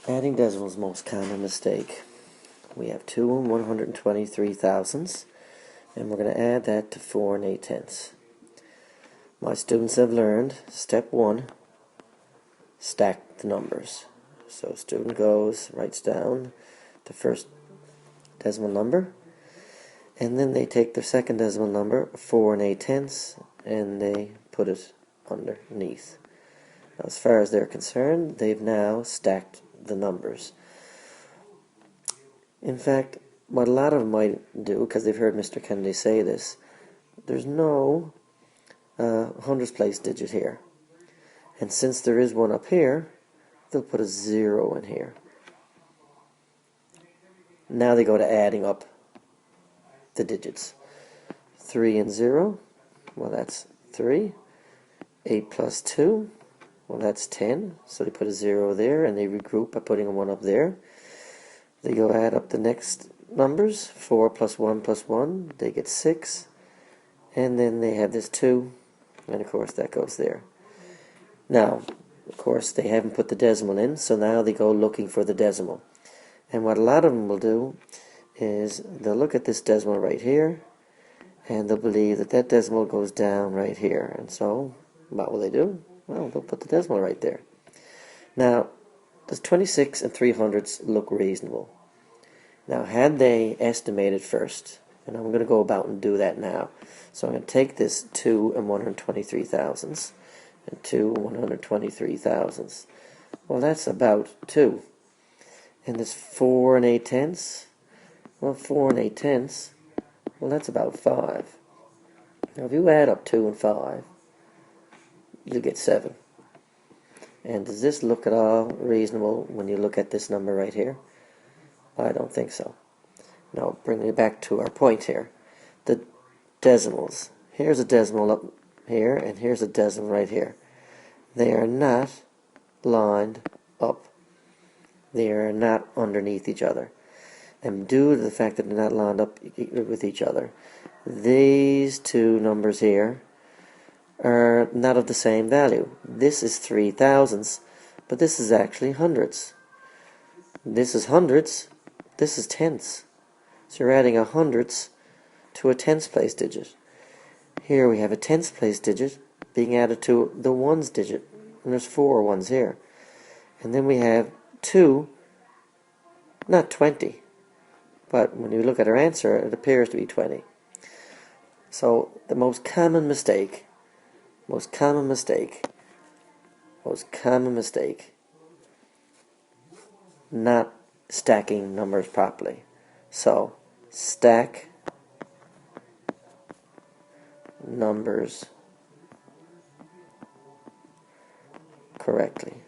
Adding decimals, most common mistake. We have 2 and 123 thousandths, and we're going to add that to 4 and 8 tenths. My students have learned, step 1, stack the numbers. So student goes, writes down the first decimal number, and then they take their second decimal number, 4 and 8 tenths, and they put it underneath. Now, as far as they're concerned, they've now stacked the numbers. In fact, what a lot of them might do, because they've heard Mr. Kennedy say this, there's no hundredths place digit here. And since there is one up here, they'll put a 0 in here. Now they go to adding up the digits. 3 and 0, well, that's 3. 8 plus 2, well, that's 10. So they put a 0 there, and they regroup by putting a 1 up there. They go add up the next numbers. 4 plus 1 plus 1, they get 6. And then they have this 2, and of course that goes there. Now, of course, they haven't put the decimal in, so now they go looking for the decimal. And what a lot of them will do is they'll look at this decimal right here, and they'll believe that that decimal goes down right here. And so, what will they do? Well, they'll put the decimal right there. Now, does 26 and 300ths look reasonable? Now, had they estimated first, and I'm going to go about and do that now. So I'm going to take this 2 and 123 thousandths, and 2 and 123 thousandths. Well, that's about 2. And this 4 and 8 tenths, well, 4 and 8 tenths, well, that's about 5. Now, if you add up 2 and 5, you get 7. And does this look at all reasonable when you look at this number right here? I don't think so. Now, bringing it back to our point here. The decimals. Here's a decimal up here, and here's a decimal right here. They are not lined up. They are not underneath each other. And due to the fact that they're not lined up with each other, these two numbers here are not of the same value. This is 3 thousandths, but this is actually hundredths. This is hundredths, this is tenths. So you're adding a hundredths to a tenths place digit. Here we have a tenths place digit being added to the ones digit, and there's 4 ones here. And then we have 2, not 20, but when you look at our answer, it appears to be 20. So the most common mistake, not stacking numbers properly. So, stack numbers correctly.